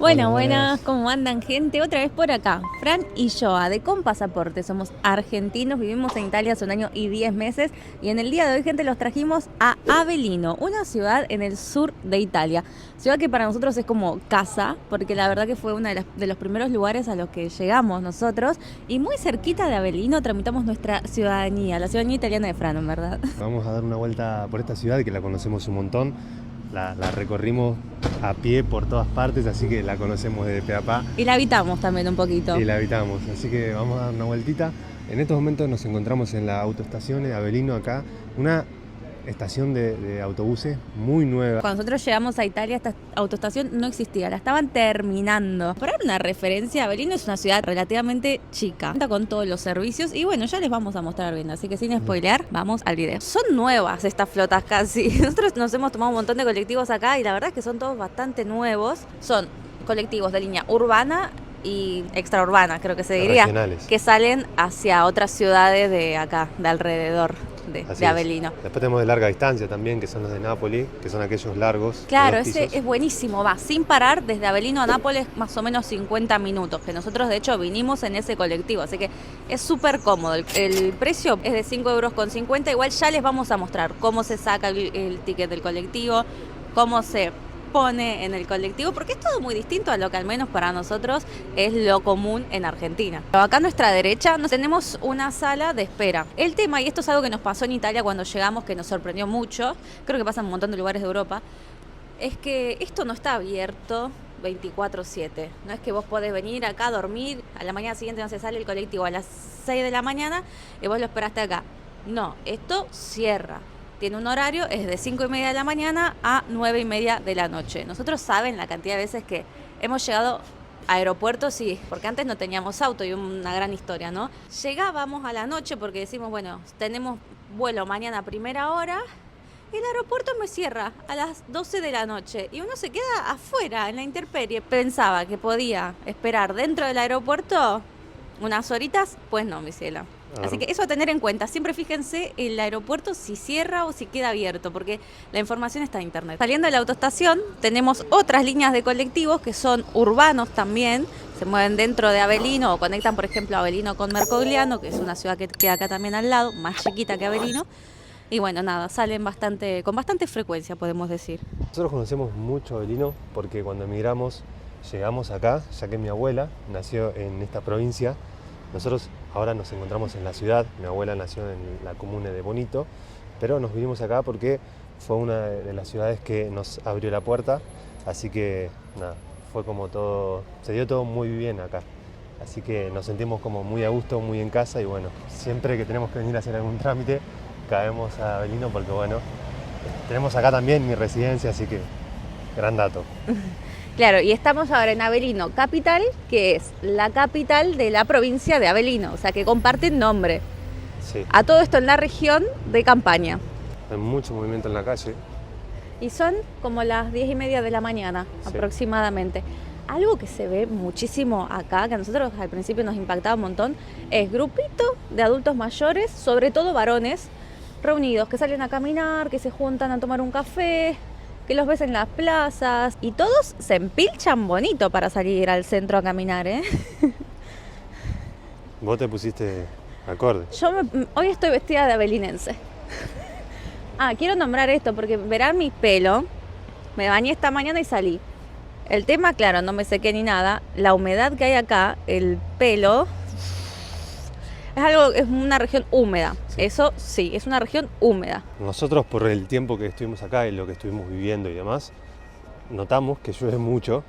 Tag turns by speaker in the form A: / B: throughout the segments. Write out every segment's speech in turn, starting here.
A: Bueno, buenas, ¿cómo andan, gente? Otra vez por acá, Fran y Joa, de Con Pasaporte. Somos argentinos, vivimos en Italia hace 1 año y 10 meses y en el día de hoy, gente, los trajimos a Avellino, una ciudad en el sur de Italia. Ciudad que para nosotros es como casa, porque la verdad que fue uno de los primeros lugares a los que llegamos nosotros y muy cerquita de Avellino tramitamos nuestra ciudadanía, la ciudadanía italiana de Fran, en verdad.
B: Vamos a dar una vuelta por esta ciudad que la conocemos un montón. La recorrimos a pie por todas partes, así que la conocemos de pe a pa.
A: Y la habitamos también un poquito.
B: Y la habitamos, así que vamos a dar una vueltita. En estos momentos nos encontramos en la autoestación de Avellino, acá, una estación de autobuses muy nueva.
A: Cuando nosotros llegamos a Italia, esta autoestación no existía, la estaban terminando. Para dar una referencia, Avellino es una ciudad relativamente chica, cuenta con todos los servicios y bueno, ya les vamos a mostrar bien, así que sin spoilear, vamos al video. Son nuevas estas flotas casi. Nosotros nos hemos tomado un montón de colectivos acá y la verdad es que son todos bastante nuevos. Son colectivos de línea urbana y extraurbana, creo que se diría,
B: Regionales.
A: que salen hacia otras ciudades de acá, de alrededor de Avellino.
B: Después tenemos de larga distancia también, que son los de Nápoli, que son aquellos largos.
A: Claro,
B: de 2
A: ese
B: pisos.
A: es buenísimo, va sin parar desde Avellino a Nápoles más o menos 50 minutos, que nosotros de hecho vinimos en ese colectivo, así que es súper cómodo. El precio es de 5,50 €, igual ya les vamos a mostrar cómo se saca el ticket del colectivo, cómo se pone en el colectivo, porque es todo muy distinto a lo que al menos para nosotros es lo común en Argentina. Pero acá a nuestra derecha nos tenemos una sala de espera. El tema, y esto es algo que nos pasó en Italia cuando llegamos, que nos sorprendió mucho, creo que pasa en un montón de lugares de Europa, es que esto no está abierto 24/7. No es que vos podés venir acá a dormir, a la mañana siguiente no se sale el colectivo a las 6 de la mañana y vos lo esperaste acá. No, esto cierra. Tiene un horario, es de 5:30 de la mañana a 9:30 de la noche. Nosotros saben la cantidad de veces que hemos llegado a aeropuertos, sí, porque antes no teníamos auto y una gran historia, ¿no? Llegábamos a la noche porque decimos, bueno, tenemos vuelo mañana a primera hora, y el aeropuerto me cierra a las 12 de la noche y uno se queda afuera en la intemperie. Pensaba que podía esperar dentro del aeropuerto unas horitas, pues no, mi ciela. Así que eso a tener en cuenta, siempre fíjense el aeropuerto si cierra o si queda abierto, porque la información está en internet. Saliendo de la autoestación tenemos otras líneas de colectivos que son urbanos también, se mueven dentro de Avellino o conectan por ejemplo Avellino con Mercogliano, que es una ciudad que queda acá también al lado, más chiquita que Avellino. Y bueno, nada, salen con bastante frecuencia, podemos decir.
B: Nosotros conocemos mucho Avellino porque cuando emigramos llegamos acá, ya que mi abuela nació en esta provincia. Nosotros ahora nos encontramos en la ciudad, mi abuela nació en la comuna de Bonito, pero nos vinimos acá porque fue una de las ciudades que nos abrió la puerta, así que nada, fue como todo, se dio todo muy bien acá. Así que nos sentimos como muy a gusto, muy en casa y bueno, siempre que tenemos que venir a hacer algún trámite, caemos a Avellino porque bueno, tenemos acá también mi residencia, así que gran dato.
A: Claro, y estamos ahora en Avellino Capital, que es la capital de la provincia de Avellino, o sea que comparten nombre.
B: Sí.
A: A todo esto en la región de Campania.
B: Hay mucho movimiento en la calle.
A: Y son como las 10:30 de la mañana,
B: Sí.
A: aproximadamente. Algo que se ve muchísimo acá, que a nosotros al principio nos impactaba un montón, es grupito de adultos mayores, sobre todo varones, reunidos, que salen a caminar, que se juntan a tomar un café, que los ves en las plazas y todos se empilchan bonito para salir al centro a caminar, ¿eh?
B: Vos te pusiste acorde.
A: Hoy estoy vestida de abelinense. Quiero nombrar esto porque verán mi pelo. Me bañé esta mañana y salí. El tema, claro, no me sequé ni nada. La humedad que hay acá, el pelo, es una región húmeda.
B: Sí.
A: Eso sí, es una región húmeda.
B: Nosotros por el tiempo que estuvimos acá y lo que estuvimos viviendo y demás, notamos que llueve mucho,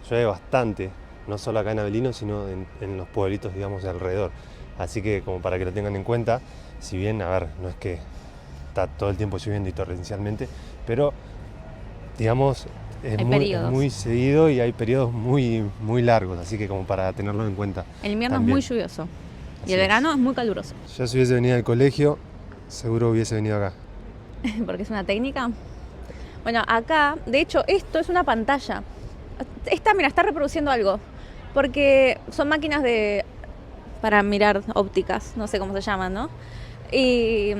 B: llueve bastante, no solo acá en Avellino, sino en los pueblitos, digamos, de alrededor. Así que como para que lo tengan en cuenta, si bien, a ver, no es que está todo el tiempo lloviendo y torrencialmente, pero digamos, es muy seguido y hay periodos muy, muy largos, así que como para tenerlo en cuenta.
A: El invierno
B: también.
A: es muy lluvioso y
B: Así
A: el
B: es.
A: verano es muy caluroso.
B: Yo si hubiese venido al colegio, seguro hubiese venido acá.
A: Porque es una técnica. Bueno, acá, de hecho, esto es una pantalla. Mira, está reproduciendo algo. Porque son máquinas para mirar ópticas, no sé cómo se llaman, ¿no? Y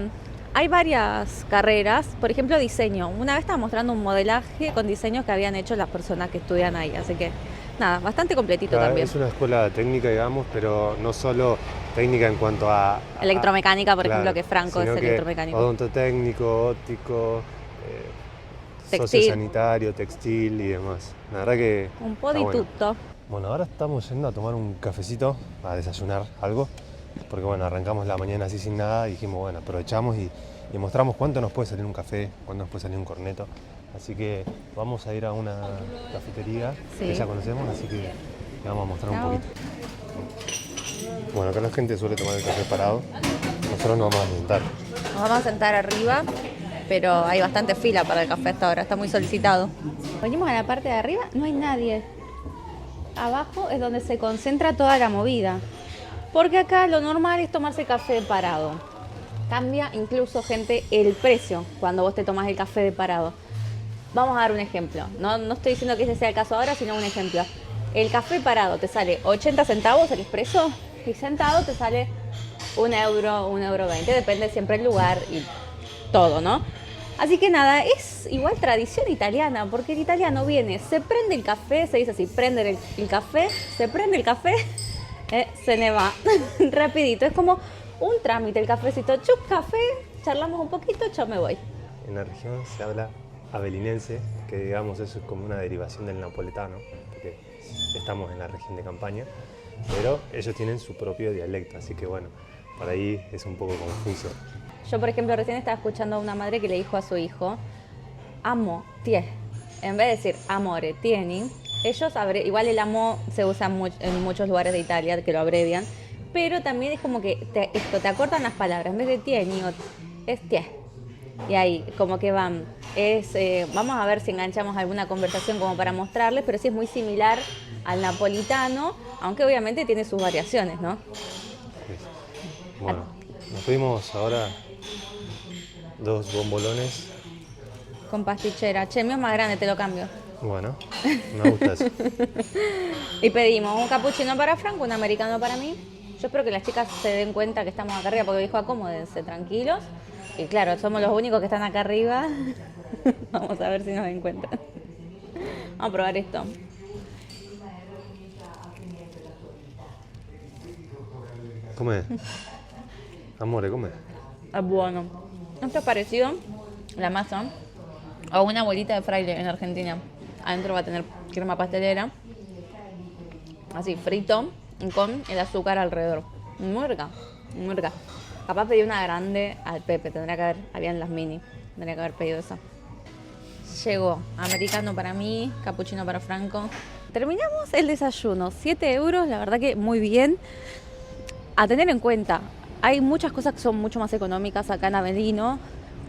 A: Hay varias carreras, por ejemplo diseño. Una vez estaba mostrando un modelaje con diseños que habían hecho las personas que estudian ahí, así que nada, bastante completito
B: Claro,
A: también.
B: es una escuela técnica, digamos, pero no solo técnica en cuanto a
A: Electromecánica, por ejemplo,
B: claro,
A: que Franco es
B: sino que
A: electromecánico.
B: odontotécnico, óptico,
A: Textil.
B: sociosanitario, textil y demás. La verdad que
A: Un po'
B: está
A: di
B: bueno.
A: tutto.
B: Bueno, ahora estamos yendo a tomar un cafecito, a desayunar algo, porque bueno, arrancamos la mañana así sin nada y dijimos, bueno, aprovechamos y mostramos cuánto nos puede salir un café, cuánto nos puede salir un corneto. Así que vamos a ir a una cafetería que
A: Sí.
B: ya conocemos, así que le vamos a mostrar
A: Chao.
B: un poquito. Bueno, acá la gente suele tomar el café parado, nosotros nos vamos a sentar.
A: Nos vamos a sentar arriba, pero hay bastante fila para el café hasta ahora, está muy solicitado. Venimos a la parte de arriba, no hay nadie. Abajo es donde se concentra toda la movida. Porque acá lo normal es tomarse café parado. Cambia incluso, gente, el precio cuando vos te tomás el café de parado. Vamos a dar un ejemplo. No estoy diciendo que ese sea el caso ahora, sino un ejemplo. El café parado te sale 80 centavos el expreso y sentado te sale €1, €1,20. Depende siempre del lugar y todo, ¿no? Así que nada, es igual tradición italiana, porque el italiano viene, se prende el café, se dice así, prender el café, se prende el café, se ne va, rapidito. Es como un trámite, el cafecito, chup, café, charlamos un poquito, yo me voy.
B: En la región se habla abelinense, que digamos eso es como una derivación del napoletano, porque estamos en la región de Campania, pero ellos tienen su propio dialecto, así que bueno, por ahí es un poco confuso.
A: Yo, por ejemplo, recién estaba escuchando a una madre que le dijo a su hijo, amo, tie. En vez de decir amore, tieni, ellos, igual el amo se usa en muchos lugares de Italia, que lo abrevian, pero también es como que te acortan las palabras. En vez de tieni, es tie. Y ahí, como que van. Vamos a ver si enganchamos alguna conversación como para mostrarles, pero sí es muy similar al napolitano, aunque obviamente tiene sus variaciones, ¿no?
B: Bueno, nos pedimos ahora 2 bombolones.
A: Con pastichera. Che, el mío es más grande, te lo cambio.
B: Bueno, me gusta eso.
A: Y pedimos un cappuccino para Franco, un americano para mí. Yo espero que las chicas se den cuenta que estamos acá arriba, porque dijo acomódense, tranquilos. Y claro, somos los únicos que están acá arriba. Vamos a ver si nos den cuenta. Vamos a probar esto.
B: Come. Amore, come.
A: Es bueno. Esto es parecido, la masa, a una bolita de fraile en Argentina. Adentro va a tener crema pastelera, así frito, y con el azúcar alrededor. Muy rica, muy rica. Capaz pedí una grande al Pepe, habían las mini, tendría que haber pedido esa. Llegó, americano para mí, cappuccino para Franco. Terminamos el desayuno, 7 euros, la verdad que muy bien. A tener en cuenta, hay muchas cosas que son mucho más económicas acá en Avellino.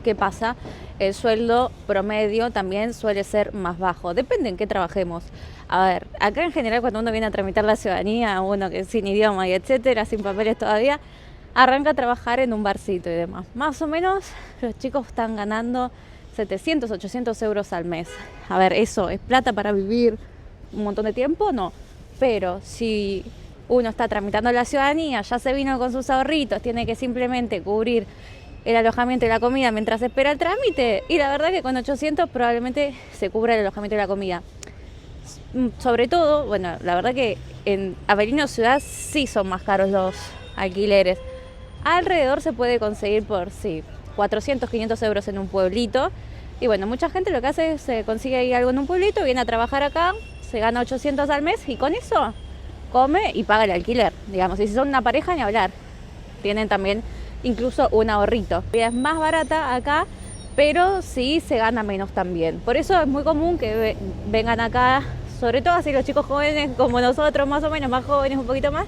A: ¿Qué pasa? El sueldo promedio también suele ser más bajo. Depende en qué trabajemos. A ver, acá en general cuando uno viene a tramitar la ciudadanía, uno que es sin idioma y etcétera, sin papeles todavía, arranca a trabajar en un barcito y demás. Más o menos los chicos están ganando 700, 800 euros al mes. A ver, ¿eso es plata para vivir un montón de tiempo? No. Pero si uno está tramitando la ciudadanía, ya se vino con sus ahorritos, tiene que simplemente cubrir el alojamiento y la comida mientras espera el trámite, y la verdad que con 800 probablemente se cubra el alojamiento y la comida. Sobre todo, bueno, la verdad que en Avellino Ciudad sí son más caros los alquileres. Alrededor se puede conseguir por, 400, 500 euros en un pueblito. Y bueno, mucha gente lo que hace es se consigue ahí algo en un pueblito, viene a trabajar acá, se gana 800 al mes y con eso come y paga el alquiler. Digamos, y si son una pareja, ni hablar. Tienen también incluso un ahorrito. Es más barata acá, pero sí se gana menos también. Por eso es muy común que vengan acá, sobre todo así los chicos jóvenes como nosotros, más o menos, más jóvenes, un poquito más,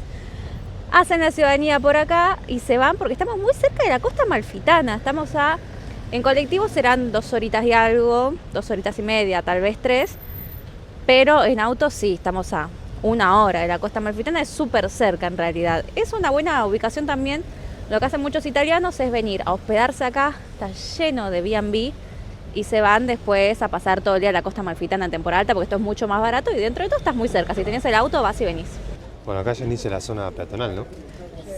A: hacen la ciudadanía por acá y se van porque estamos muy cerca de la costa amalfitana. Estamos en colectivo serán 2 horitas y algo, 2 horitas y media, tal vez 3, pero en auto sí, estamos a 1 hora de la costa amalfitana, es súper cerca en realidad. Es una buena ubicación también. Lo que hacen muchos italianos es venir a hospedarse acá, está lleno de B&B, y se van después a pasar todo el día a la costa amalfitana en temporada alta, porque esto es mucho más barato y dentro de todo estás muy cerca. Si tenés el auto, vas y venís.
B: Bueno, acá ya inicia la zona peatonal, ¿no?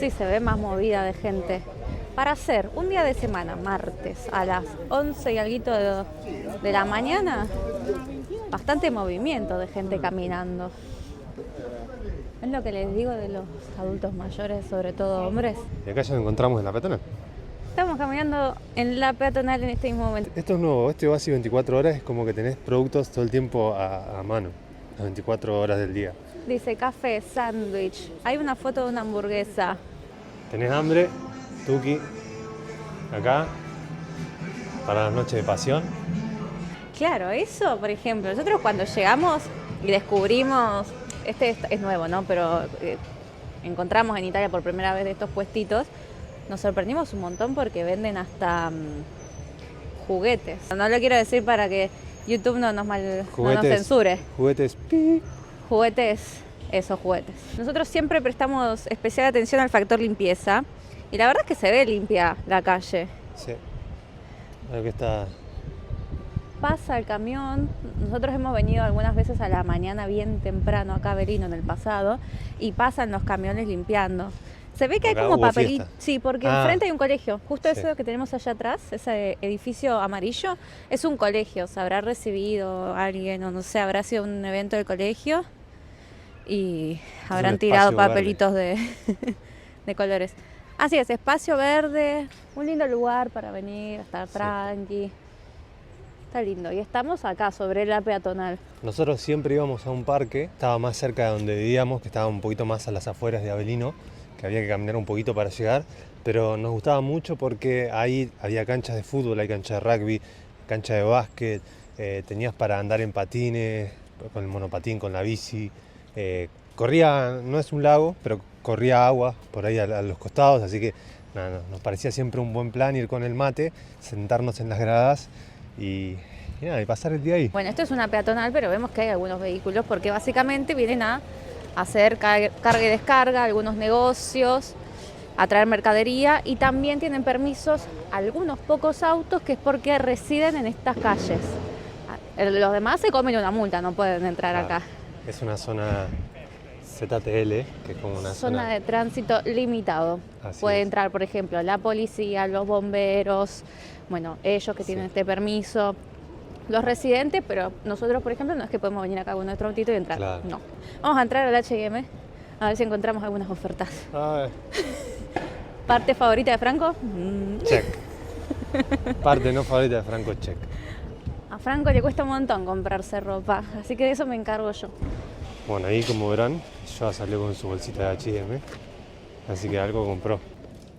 A: Sí, se ve más movida de gente. para hacer un día de semana, martes, a las 11 y alguito de la mañana, bastante movimiento de gente caminando. Es lo que les digo de los adultos mayores, sobre todo hombres.
B: Y acá ya nos encontramos en la peatonal.
A: Estamos caminando en la peatonal en este mismo momento.
B: Esto es nuevo, este Oasis 24 horas es como que tenés productos todo el tiempo a mano, las 24 horas del día.
A: Dice café, sándwich, hay una foto de una hamburguesa.
B: ¿Tenés hambre? Tuki, acá, para las noches de pasión.
A: Claro, eso, por ejemplo, nosotros cuando llegamos y descubrimos, este es nuevo, ¿no? Pero encontramos en Italia por primera vez de estos puestitos, nos sorprendimos un montón porque venden hasta juguetes. No lo quiero decir para que YouTube no nos censure.
B: Juguetes, pi.
A: Juguetes, esos juguetes. Nosotros siempre prestamos especial atención al factor limpieza y la verdad es que se ve limpia la calle.
B: Sí, creo que está...
A: Pasa el camión, nosotros hemos venido algunas veces a la mañana bien temprano acá a Avelino en el pasado y pasan los camiones limpiando. Se ve que hay como papelito, sí, porque enfrente hay un colegio, justo sí. Eso que tenemos allá atrás, ese edificio amarillo, es un colegio, se habrá recibido alguien o no sé, habrá sido un evento del colegio y habrán tirado papelitos de colores. Así es, espacio verde, un lindo lugar para venir, a estar tranqui. Está lindo. Y estamos acá, sobre la peatonal.
B: Nosotros siempre íbamos a un parque, estaba más cerca de donde vivíamos, que estaba un poquito más a las afueras de Avelino, que había que caminar un poquito para llegar, pero nos gustaba mucho porque ahí había canchas de fútbol, hay cancha de rugby, cancha de básquet, tenías para andar en patines, con el monopatín, con la bici. Corría, no es un lago, pero corría agua por ahí a los costados, así que nada, nos parecía siempre un buen plan ir con el mate, sentarnos en las gradas y pasar el día ahí.
A: Bueno, esto es una peatonal, pero vemos que hay algunos vehículos porque básicamente vienen a hacer carga y descarga, algunos negocios, a traer mercadería y también tienen permisos algunos pocos autos que es porque residen en estas calles. Los demás se comen una multa, no pueden entrar acá.
B: Es una zona ZTL, que es como una
A: zona de tránsito limitado. Puede entrar, por ejemplo, la policía, los bomberos, bueno, ellos que tienen este permiso, los residentes, pero nosotros, por ejemplo, no es que podemos venir acá con nuestro autito y entrar. Claro. No. Vamos a entrar al H&M a ver si encontramos algunas ofertas. ¿Parte favorita de Franco?
B: Check. Parte no favorita de Franco, check.
A: A Franco le cuesta un montón comprarse ropa, así que de eso me encargo yo.
B: Bueno, ahí como verán, ya salió con su bolsita de H&M, así que algo compró.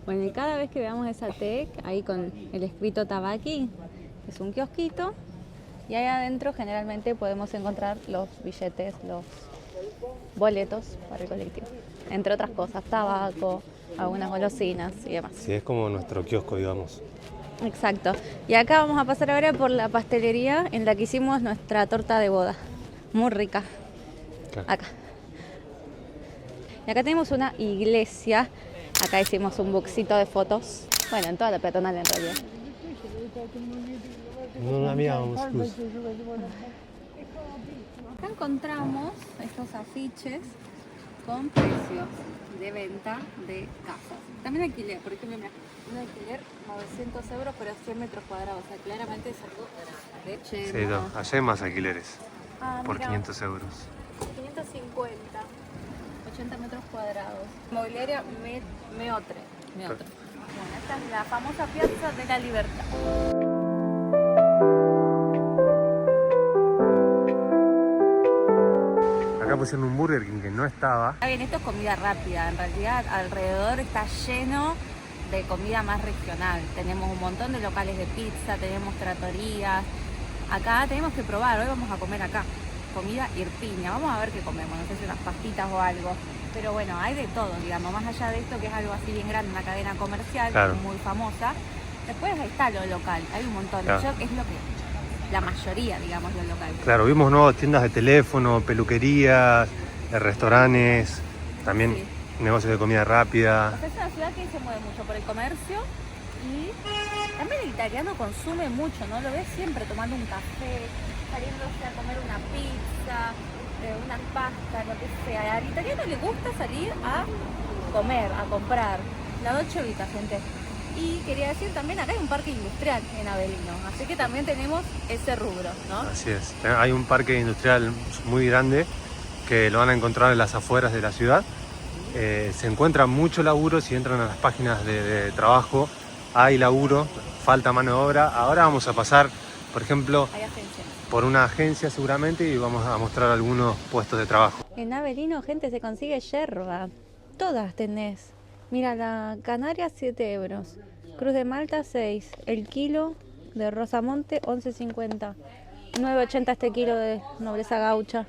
A: Bueno, y cada vez que veamos esa tech, ahí con el escrito Tabaki, es un kiosquito, y ahí adentro generalmente podemos encontrar los billetes, los boletos para el colectivo. Entre otras cosas, tabaco, algunas golosinas y demás.
B: Sí, es como nuestro kiosco, digamos.
A: Exacto. Y acá vamos a pasar ahora por la pastelería en la que hicimos nuestra torta de boda. Muy rica. Acá. Y acá tenemos una iglesia. Acá hicimos un boxito de fotos. Bueno, en toda la peatonal en realidad.
B: No habíamos.
A: Acá encontramos estos afiches con precios de venta de casas. También alquiler, por ejemplo, mira, un alquiler 900 euros pero 100 metros cuadrados. O sea, claramente es algo de Chemo.
B: Sí, no, allá hay más alquileres. Por
A: mira,
B: 500 euros.
A: 550, 80 metros cuadrados. Inmobiliaria Meotre. Bueno, esta es la famosa Piazza de la Libertad.
B: Acá pusieron un Burger King que no estaba.
A: Está bien, esto es comida rápida. En realidad, alrededor está lleno de comida más regional. Tenemos un montón de locales de pizza, tenemos tratorías. Acá tenemos que probar, hoy vamos a comer acá. Comida irpiña, vamos a ver qué comemos, no sé si unas pastitas o algo, pero bueno, hay de todo, digamos, más allá de esto que es algo así bien grande, una cadena comercial, claro, muy famosa, después está lo local, hay un montón, claro. Yo, es lo que, la mayoría, digamos, lo local.
B: Claro, vimos nuevas tiendas de teléfono, peluquerías, restaurantes, también sí, negocios de comida rápida.
A: O sea, es una ciudad que se mueve mucho por el comercio y también el italiano consume mucho, ¿no? Lo ves siempre tomando un café, saliéndose a comer una pizza, unas pastas, lo que sea. Al italiano le gusta salir a comer, a comprar. La Dolce Vita, gente. Y quería decir también, acá hay un parque industrial en Avelino, así que también tenemos ese rubro, ¿no?
B: Así es. Hay un parque industrial muy grande que lo van a encontrar en las afueras de la ciudad. Se encuentra mucho laburo si entran a las páginas de trabajo. Hay laburo, falta mano de obra. Ahora vamos a pasar, por ejemplo,
A: Hay agencias.
B: por una agencia seguramente y vamos a mostrar algunos puestos de trabajo.
A: En Avelino, gente, se consigue yerba. Todas tenés. Mira, la canaria 7 euros. Cruz de Malta 6. El kilo de Rosamonte 11,50. 9,80 este kilo de nobleza gaucha.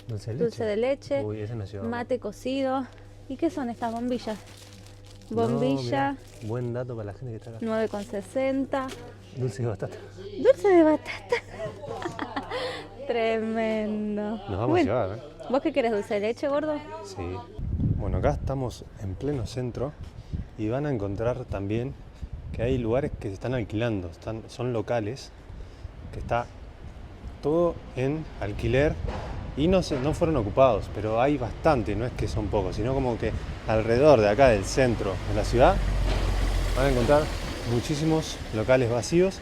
A: Dulce de leche.
B: Uy, ese no lleva.
A: Mate cocido. ¿Y qué son estas bombillas?
B: No,
A: Bombilla
B: mirá, buen dato para la gente que está acá.
A: 9,60.
B: Dulce de batata.
A: Dulce de batata. Tremendo.
B: Nos vamos
A: Bueno,
B: a llevar, ¿eh?
A: ¿vos qué querés, dulce de leche, gordo?
B: Sí. Bueno, acá estamos en pleno centro y van a encontrar también que hay lugares que se están alquilando, son locales, que está todo en alquiler y no fueron ocupados, pero hay bastante, no es que son pocos, sino como que alrededor de acá del centro de la ciudad van a encontrar muchísimos locales vacíos,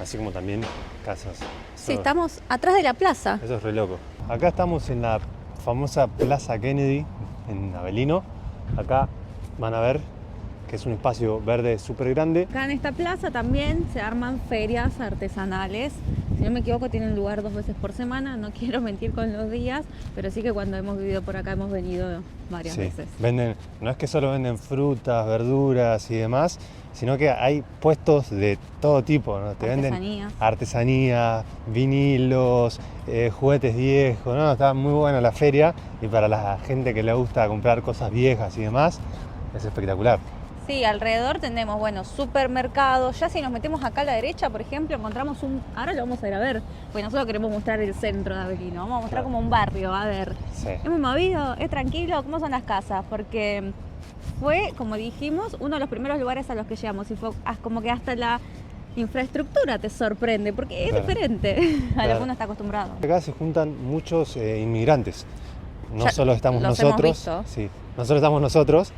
B: así como también casas.
A: Sí, estamos atrás de la plaza.
B: Eso es re loco. Acá estamos en la famosa Plaza Kennedy, en Avelino. Acá van a ver que es un espacio verde súper grande.
A: Acá en esta plaza también se arman ferias artesanales. Si no me equivoco, tienen lugar 2 veces por semana. No quiero mentir con los días, pero sí que cuando hemos vivido por acá hemos venido varias veces.
B: Venden, no es que solo venden frutas, verduras y demás, sino que hay puestos de todo tipo, ¿no? Te venden artesanía, vinilos, juguetes viejos, ¿no? Está muy buena la feria y para la gente que le gusta comprar cosas viejas y demás, es espectacular.
A: Sí, alrededor tenemos, bueno, supermercados. Ya si nos metemos acá a la derecha, por ejemplo, encontramos ahora lo vamos a ir a ver, porque nosotros queremos mostrar el centro de Avelino. Vamos a mostrar como un barrio, a ver.
B: Sí.
A: ¿Es muy movido? ¿Es tranquilo? ¿Cómo son las casas? Porque fue, como dijimos, uno de los primeros lugares a los que llegamos y fue como que hasta la infraestructura te sorprende, porque es diferente a lo que uno está acostumbrado.
B: Acá se juntan muchos inmigrantes. No solo estamos
A: los
B: nosotros,
A: hemos visto.
B: sí, no solo estamos nosotros,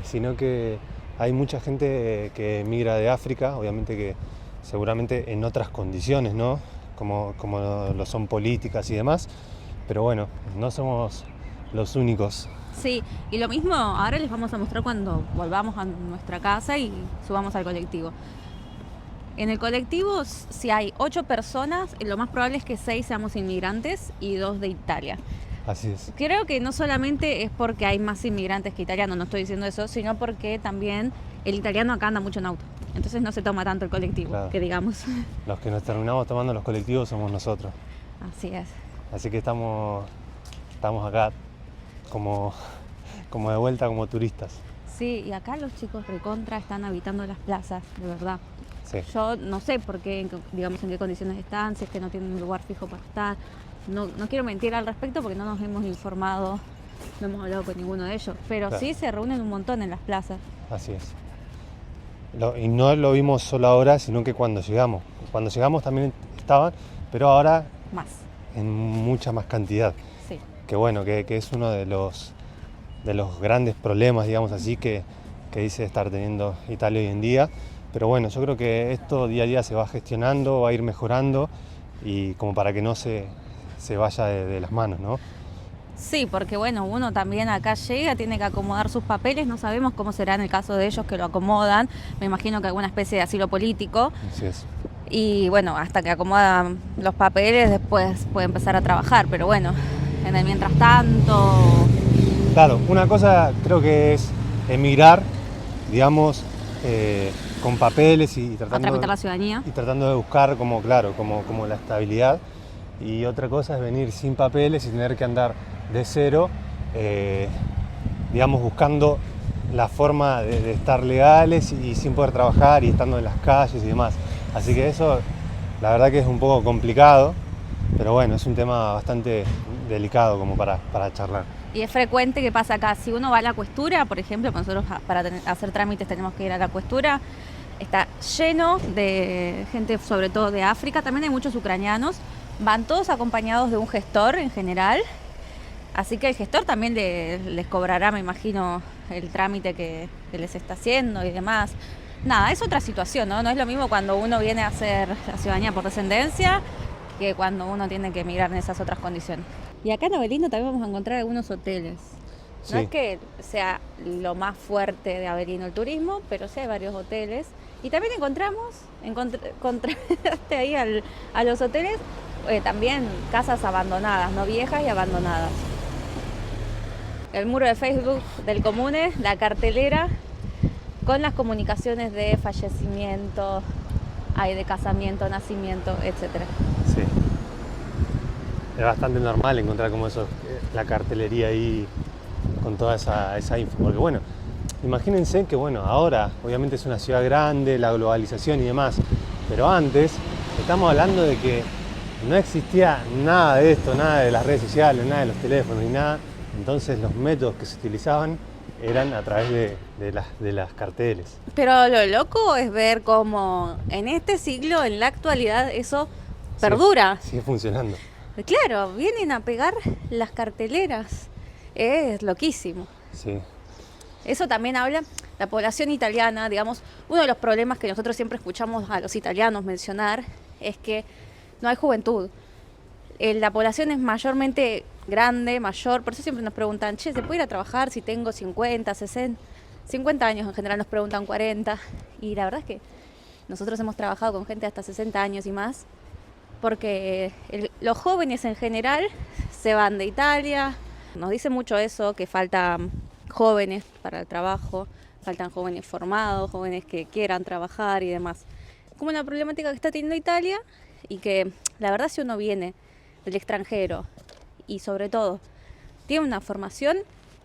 B: sino que hay mucha gente que emigra de África, obviamente que seguramente en otras condiciones, ¿no? Como lo son políticas y demás, pero bueno, no somos los únicos.
A: Sí, y lo mismo ahora les vamos a mostrar cuando volvamos a nuestra casa y subamos al colectivo. En el colectivo, si hay 8 personas, lo más probable es que 6 seamos inmigrantes y 2 de Italia.
B: Así es.
A: Creo que no solamente es porque hay más inmigrantes que italianos, no estoy diciendo eso, sino porque también el italiano acá anda mucho en auto. Entonces no se toma tanto el colectivo, claro, que digamos.
B: Los que nos terminamos tomando los colectivos somos nosotros.
A: Así es.
B: Así que estamos acá como de vuelta como turistas.
A: Sí, y acá los chicos recontra están habitando las plazas, de verdad.
B: Sí.
A: Yo no sé por qué, digamos, en qué condiciones están, si es que no tienen un lugar fijo para estar. No quiero mentir al respecto porque no nos hemos informado, no hemos hablado con ninguno de ellos, pero claro, sí se reúnen un montón en las plazas.
B: Así es. Y no lo vimos solo ahora, sino que cuando llegamos. Cuando llegamos también estaban, pero ahora
A: más.
B: En mucha más cantidad.
A: Sí.
B: Que bueno, que es uno de los grandes problemas, digamos así, que dice estar teniendo Italia hoy en día. Pero bueno, yo creo que esto día a día se va gestionando, va a ir mejorando y como para que no se vaya de las manos, ¿no?
A: Sí, porque bueno, uno también acá llega, tiene que acomodar sus papeles, no sabemos cómo será en el caso de ellos que lo acomodan, me imagino que alguna especie de asilo político.
B: Así es.
A: Y bueno, hasta que acomodan los papeles después puede empezar a trabajar, pero bueno, en el mientras tanto...
B: Claro, una cosa creo que es emigrar, digamos, con papeles y tratando...
A: A tramitar la ciudadanía.
B: Y tratando de buscar como la estabilidad. Y otra cosa es venir sin papeles y tener que andar de cero, digamos, buscando la forma de estar legales y sin poder trabajar y estando en las calles y demás. Así que eso, la verdad que es un poco complicado, pero bueno, es un tema bastante delicado como para charlar.
A: Y es frecuente que pasa acá, si uno va a la Questura, por ejemplo, nosotros para hacer trámites tenemos que ir a la Questura, está lleno de gente, sobre todo de África, también hay muchos ucranianos. Van todos acompañados de un gestor en general, así que el gestor también les cobrará, me imagino, el trámite que les está haciendo y demás. Nada, es otra situación, ¿no? No es lo mismo cuando uno viene a hacer la ciudadanía por descendencia que cuando uno tiene que emigrar en esas otras condiciones. Y acá en Avelino también vamos a encontrar algunos hoteles. No es que sea lo más fuerte de Avelino el turismo, pero sí hay varios hoteles. Y también encontraste ahí a los hoteles también casas abandonadas, no viejas y abandonadas. El muro de Facebook del Comune, la cartelera con las comunicaciones de fallecimiento, de casamiento, nacimiento, etc.
B: Sí. Es bastante normal encontrar como eso, la cartelería ahí con toda esa info. Porque bueno, imagínense que bueno, ahora obviamente es una ciudad grande, la globalización y demás, pero antes estamos hablando de que no existía nada de esto, nada de las redes sociales, nada de los teléfonos ni nada. Entonces los métodos que se utilizaban eran a través de las carteles.
A: Pero lo loco es ver cómo en este siglo, en la actualidad, eso perdura.
B: Sigue funcionando.
A: Claro, vienen a pegar las carteleras. Es loquísimo.
B: Sí.
A: Eso también habla, la población italiana, digamos, uno de los problemas que nosotros siempre escuchamos a los italianos mencionar es que no hay juventud. La población es mayormente grande, mayor, por eso siempre nos preguntan, ¿se puede ir a trabajar si tengo 50, 60? 50 años en general nos preguntan 40, y la verdad es que nosotros hemos trabajado con gente hasta 60 años y más, porque los jóvenes en general se van de Italia, nos dice mucho eso, que faltan jóvenes para el trabajo, faltan jóvenes formados, jóvenes que quieran trabajar y demás. Como una problemática que está teniendo Italia, y que la verdad si uno viene del extranjero y sobre todo tiene una formación,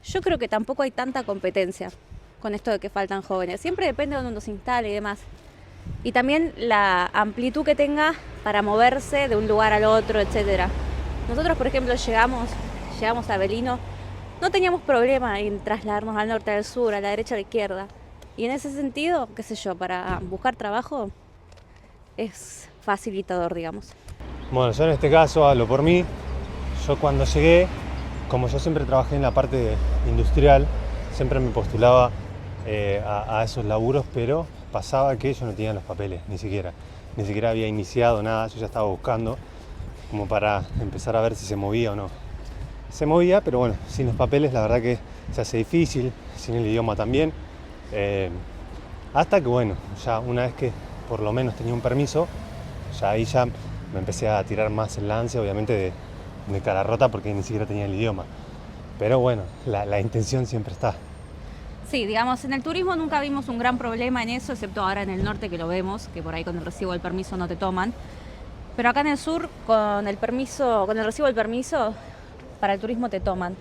A: yo creo que tampoco hay tanta competencia con esto de que faltan jóvenes. Siempre depende de donde uno se instale y demás. Y también la amplitud que tenga para moverse de un lugar al otro, etc. Nosotros, por ejemplo, llegamos a Avelino, no teníamos problema en trasladarnos al norte, al sur, a la derecha, a la izquierda. Y en ese sentido, qué sé yo, para buscar trabajo es facilitador, digamos.
B: Bueno, yo en este caso hablo por mí. Yo cuando llegué, como yo siempre trabajé en la parte industrial, siempre me postulaba a esos laburos, pero pasaba que yo no tenía los papeles, ni siquiera había iniciado nada, yo ya estaba buscando como para empezar a ver si se movía o no. Se movía, pero bueno, sin los papeles la verdad que se hace difícil, sin el idioma también. Hasta que bueno, ya una vez que por lo menos tenía un permiso, ya ahí ya me empecé a tirar más el lance, obviamente de cara rota porque ni siquiera tenía el idioma. Pero bueno, la intención siempre está.
A: Sí, digamos, en el turismo nunca vimos un gran problema en eso, excepto ahora en el norte que lo vemos, que por ahí con el recibo del permiso no te toman. Pero acá en el sur, con el recibo del permiso, para el turismo te toman.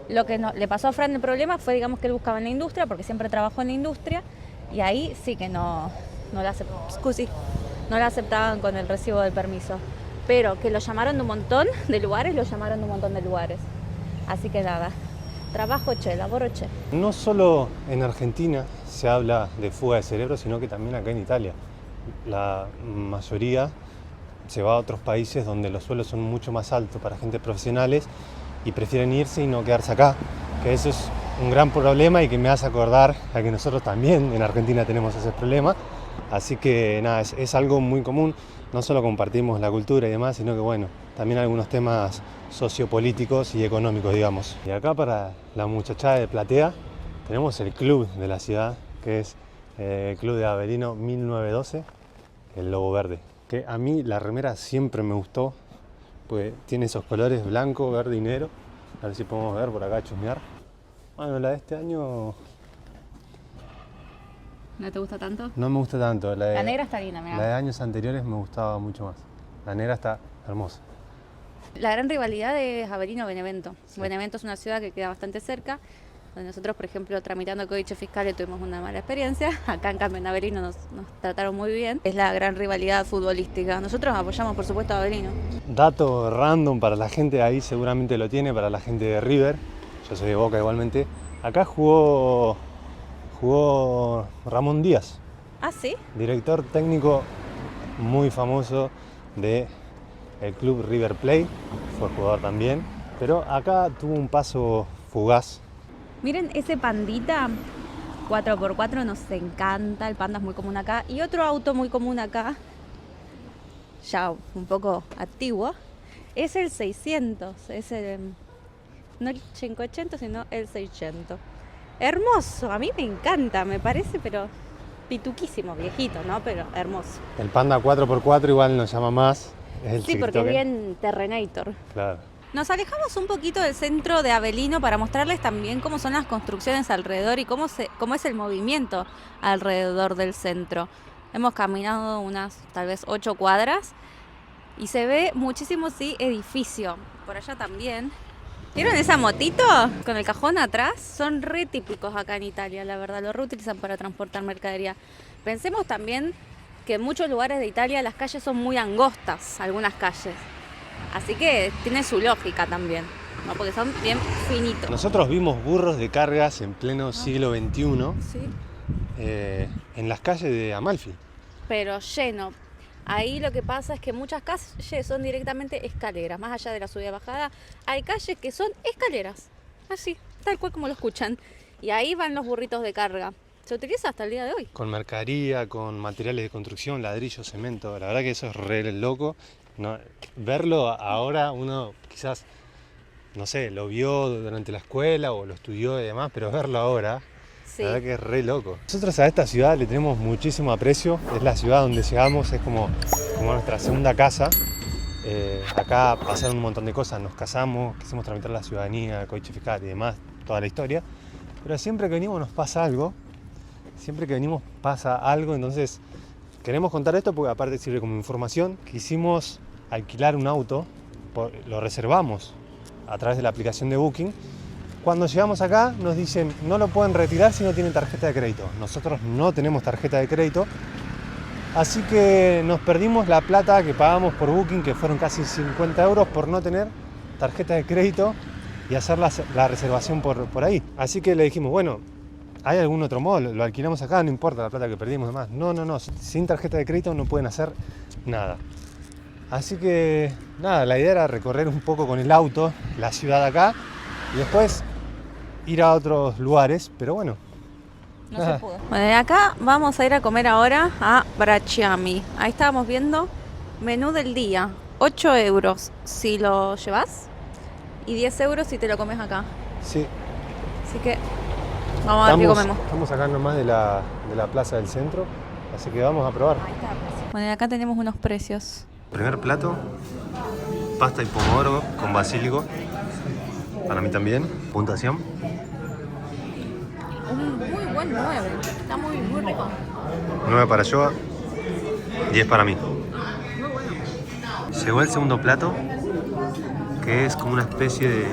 A: Lo que le pasó a Fran el problema fue, digamos, que él buscaba en la industria, porque siempre trabajó en la industria, y ahí sí que no la aceptaban con el recibo del permiso. Pero que lo llamaron de un montón de lugares, Así que nada, trabajo laboro che.
B: No solo en Argentina se habla de fuga de cerebro, sino que también acá en Italia. La mayoría se va a otros países donde los sueldos son mucho más altos para gente profesionales y prefieren irse y no quedarse acá, que eso es un gran problema y que me hace acordar a que nosotros también en Argentina tenemos ese problema. Así que nada, es algo muy común, no solo compartimos la cultura y demás, sino que bueno, también algunos temas sociopolíticos y económicos, digamos. Y acá para la muchachada de Platea tenemos el club de la ciudad, que es el Club de Avelino 1912, el logo verde. Que a mí la remera siempre me gustó, pues tiene esos colores blanco, verde y negro. A ver si podemos ver por acá, chusmear. Bueno, la de este año...
A: ¿No te gusta tanto?
B: No me gusta tanto.
A: La negra está linda, mirá.
B: La de años anteriores me gustaba mucho más. La negra está hermosa.
A: La gran rivalidad es Avelino-Benevento.
B: Sí.
A: Benevento es una ciudad que queda bastante cerca, donde nosotros, por ejemplo, tramitando códice fiscal tuvimos una mala experiencia. Acá, en cambio, en Avelino nos trataron muy bien. Es la gran rivalidad futbolística. Nosotros apoyamos, por supuesto, a Avelino.
B: Dato random para la gente de ahí, seguramente lo tiene, para la gente de River. Yo soy de Boca igualmente. Acá jugó Ramón Díaz.
A: ¿Ah, sí?
B: Director técnico muy famoso del club River Plate. Fue jugador también. Pero acá tuvo un paso fugaz
A: Miren ese pandita 4x4, nos encanta. El panda es muy común acá. Y otro auto muy común acá, ya un poco antiguo, es el 600. Es el, no el 500, sino el 600. Hermoso, a mí me encanta, me parece, pero pituquísimo, viejito, ¿no? Pero hermoso.
B: El Panda 4x4 igual nos llama más. Es el
A: Sí, porque es
B: chiquito
A: bien Terrenator.
B: Claro.
A: Nos alejamos un poquito del centro de Avelino para mostrarles también cómo son las construcciones alrededor y cómo es el movimiento alrededor del centro. Hemos caminado unas tal vez 8 cuadras y se ve muchísimo, sí, edificio. Por allá también. ¿Vieron esa motito con el cajón atrás? Son re típicos acá en Italia, la verdad. Lo reutilizan para transportar mercadería. Pensemos también que en muchos lugares de Italia las calles son muy angostas, algunas calles. Así que tiene su lógica también, ¿no? Porque son bien finitos.
B: Nosotros vimos burros de cargas en pleno siglo XXI
A: Sí.
B: en las calles de Amalfi.
A: Pero lleno. Ahí lo que pasa es que muchas calles son directamente escaleras. Más allá de la subida y bajada, hay calles que son escaleras. Así, tal cual como lo escuchan. Y ahí van los burritos de carga. Se utiliza hasta el día de hoy.
B: Con mercadería, con materiales de construcción, ladrillo, cemento. La verdad que eso es re loco. No, verlo ahora uno quizás, no sé, lo vio durante la escuela o lo estudió y demás, pero verlo ahora,
A: Sí.
B: la verdad que es re loco. Nosotros a esta ciudad le tenemos muchísimo aprecio. Es la ciudad donde llegamos, es como nuestra segunda casa. Acá pasaron un montón de cosas, nos casamos, quisimos tramitar la ciudadanía, codificar y demás, toda la historia. Pero siempre que venimos nos pasa algo. Siempre que venimos pasa algo, entonces queremos contar esto porque aparte sirve como información. Quisimos alquilar un auto, lo reservamos a través de la aplicación de Booking. Cuando llegamos acá nos dicen no lo pueden retirar si no tienen tarjeta de crédito. Nosotros no tenemos tarjeta de crédito, así que nos perdimos la plata que pagamos por Booking, que fueron casi 50 euros por no tener tarjeta de crédito y hacer la reservación por ahí. Así que le dijimos, bueno, ¿hay algún otro modo? Lo alquilamos acá, no importa la plata que perdimos y demás. No, sin tarjeta de crédito no pueden hacer nada. Así que nada, la idea era recorrer un poco con el auto la ciudad acá y después ir a otros lugares, pero bueno.
A: No se pudo. Bueno, de acá vamos a ir a comer ahora a Bracciami. Ahí estábamos viendo menú del día. 8 euros si lo llevas y 10 euros si te lo comes acá.
B: Sí.
A: Así que vamos a ver qué comemos.
B: Estamos acá nomás de la plaza del centro, así que vamos a probar.
A: Bueno, y acá tenemos unos precios.
B: Primer plato, pasta y pomodoro con basílico. Para mí también. Puntuación.
A: Un muy buen 9. Está muy rico.
B: 9 para Joa, 10 para mí.
A: Muy bueno.
B: Llegó el segundo plato, que es como una especie de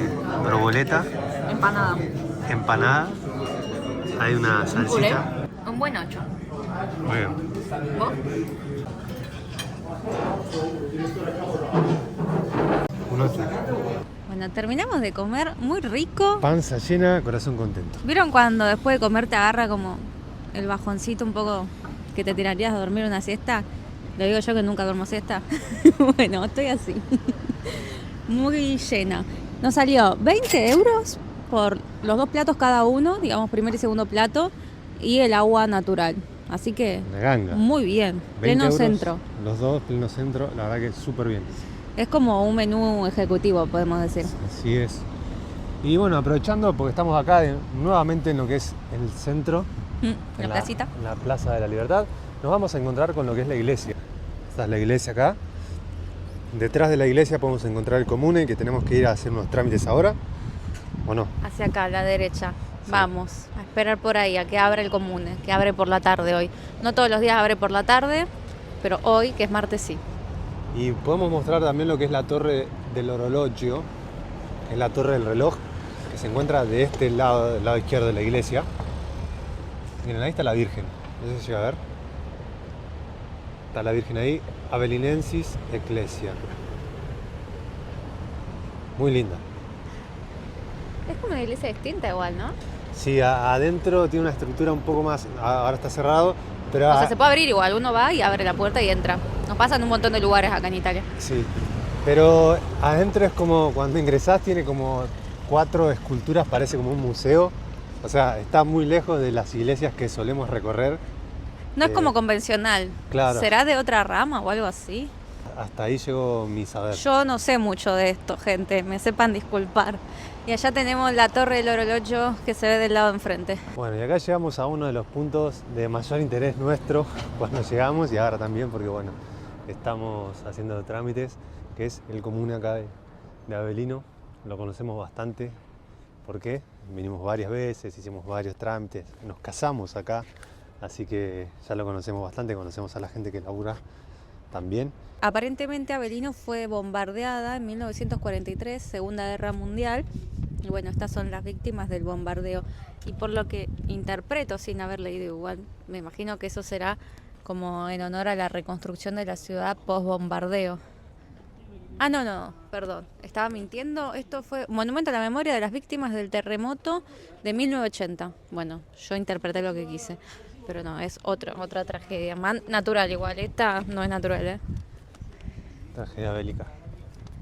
B: proboleta
A: Empanada.
B: empanada. Hay una salsita.
A: Un buen 8.
B: Muy bien.
A: ¿Vos?
B: Un 8.
A: Bueno, terminamos de comer muy rico.
B: Panza llena, corazón contento.
A: ¿Vieron cuando después de comer te agarra como el bajoncito un poco que te tirarías a dormir una siesta? Lo digo yo que nunca duermo siesta. Bueno, estoy así. Muy llena. Nos salió 20 euros por los 2 platos cada uno, digamos primer y segundo plato, y el agua natural. Así que
B: Una ganga.
A: muy bien,
B: 20
A: pleno
B: euros,
A: centro.
B: Los dos, pleno centro, la verdad que súper bien.
A: Es como un menú ejecutivo, podemos decir.
B: Así es. Y bueno, aprovechando porque estamos acá nuevamente en lo que es el centro,
A: La placita.
B: en la Plaza de la Libertad, nos vamos a encontrar con lo que es la iglesia. Esta es la iglesia acá. Detrás de la iglesia podemos encontrar el comune, que tenemos que ir a hacer unos trámites ahora, ¿o no?
A: Hacia acá, a la derecha.
B: Sí.
A: Vamos a esperar por ahí, a que abra el comune, que abre por la tarde hoy. No todos los días abre por la tarde, pero hoy, que es martes, sí.
B: Y podemos mostrar también lo que es la torre del orologio, que es la torre del reloj, que se encuentra de este lado, del lado izquierdo de la iglesia. Miren, ahí está la Virgen, no sé si llega a ver. Está la Virgen ahí, Abelinensis Ecclesia. Muy linda.
A: Es como una iglesia distinta igual, ¿no?
B: Sí, adentro tiene una estructura un poco más, ahora está cerrado, pero...
A: O sea, se puede abrir igual, uno va y abre la puerta y entra. Nos pasa en un montón de lugares acá en Italia.
B: Sí, pero adentro es como, cuando ingresás tiene como 4 esculturas, parece como un museo, O sea, está muy lejos de las iglesias que solemos recorrer.
A: No es como convencional.
B: Claro.
A: ¿Será de otra rama o algo así?
B: Hasta ahí llegó mi saber.
A: Yo no sé mucho de esto, gente, me sepan disculpar. Y allá tenemos la Torre del Orologio que se ve del lado de enfrente.
B: Bueno, y acá llegamos a uno de los puntos de mayor interés nuestro cuando llegamos y ahora también porque bueno, estamos haciendo trámites, que es el comune acá de Avelino. Lo conocemos bastante. ¿Por qué? Vinimos varias veces, hicimos varios trámites, nos casamos acá, así que ya lo conocemos bastante, conocemos a la gente que labura también.
A: Aparentemente Avelino fue bombardeada en 1943, Segunda Guerra Mundial. Y bueno, estas son las víctimas del bombardeo. Y por lo que interpreto, sin haber leído igual, me imagino que eso será como en honor a la reconstrucción de la ciudad post-bombardeo. Ah, no, perdón, estaba mintiendo. Esto fue Monumento a la Memoria de las Víctimas del Terremoto de 1980. Bueno, yo interpreté lo que quise, pero no, es otra tragedia. Más natural igual, esta no es natural, ¿eh?
B: Tragedia bélica.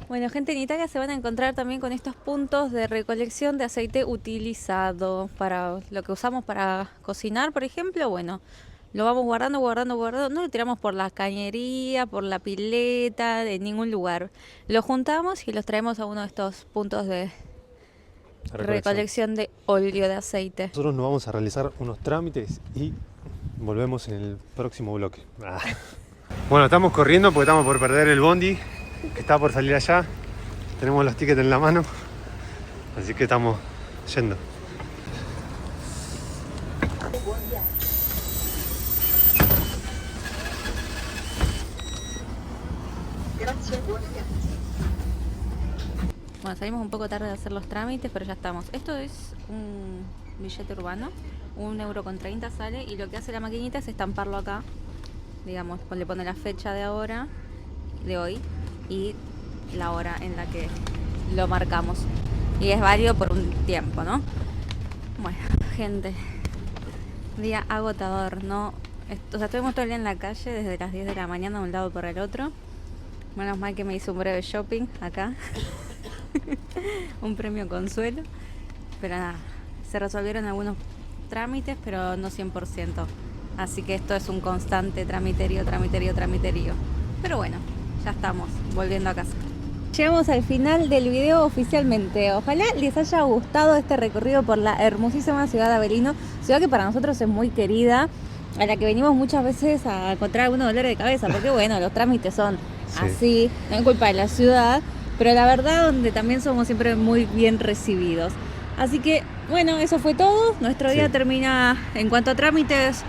A: Bueno, gente, en Italia se van a encontrar también con estos puntos de recolección de aceite utilizado para lo que usamos para cocinar, por ejemplo. Bueno, lo vamos guardando. No lo tiramos por la cañería, por la pileta, de ningún lugar. Lo juntamos y los traemos a uno de estos puntos de recolección de óleo de aceite.
B: Nosotros nos vamos a realizar unos trámites y volvemos en el próximo bloque. Bueno, estamos corriendo porque estamos por perder el bondi que está por salir allá. Tenemos los tickets en la mano, así que estamos yendo.
A: Bueno, salimos un poco tarde de hacer los trámites, pero ya estamos. Esto es un billete urbano, 1,30 € sale, y lo que hace la maquinita es estamparlo acá. Digamos, le pone la fecha de ahora, de hoy, y la hora en la que lo marcamos. Y es válido por un tiempo, ¿no? Bueno, gente, día agotador, ¿no? O sea, estuvimos todo el día en la calle, desde las 10 de la mañana de un lado por el otro. Menos mal que me hice un breve shopping acá. Un premio consuelo. Pero nada, se resolvieron algunos trámites, pero no 100%. Así que esto es un constante tramiterío. Pero bueno, ya estamos volviendo a casa. Llegamos al final del video oficialmente. Ojalá les haya gustado este recorrido por la hermosísima ciudad de Avelino, ciudad que para nosotros es muy querida, a la que venimos muchas veces a encontrar algunos dolores de cabeza, porque bueno, los trámites son así, no es culpa de la ciudad, pero la verdad donde también somos siempre muy bien recibidos. Así que bueno, eso fue todo. Nuestro día termina en cuanto a trámites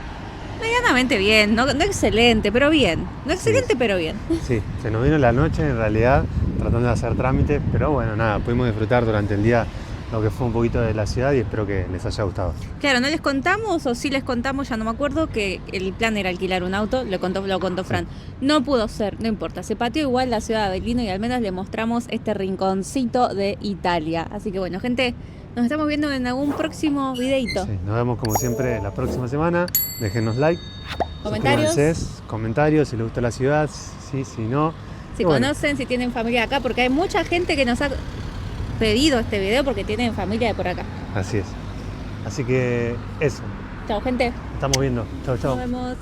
A: medianamente bien, no excelente, pero bien. No excelente, pero bien. Sí,
B: se nos vino la noche en realidad tratando de hacer trámites, pero bueno, nada, pudimos disfrutar durante el día lo que fue un poquito de la ciudad y espero que les haya gustado.
A: Claro, no les contamos, o sí les contamos, ya no me acuerdo, que el plan era alquilar un auto, lo contó Fran. No pudo ser, no importa, se pateó igual la ciudad de Avelino y al menos le mostramos este rinconcito de Italia. Así que bueno, gente, nos estamos viendo en algún próximo videito.
B: Sí, nos vemos como siempre la próxima semana. Déjenos like, comentarios si les gusta la ciudad, sí, si no.
A: Si conocen, si tienen familia acá, porque hay mucha gente que nos ha pedido este video porque tienen familia de por acá.
B: Así es. Así que eso.
A: Chao, gente.
B: Estamos viendo. Chao.
A: Nos vemos.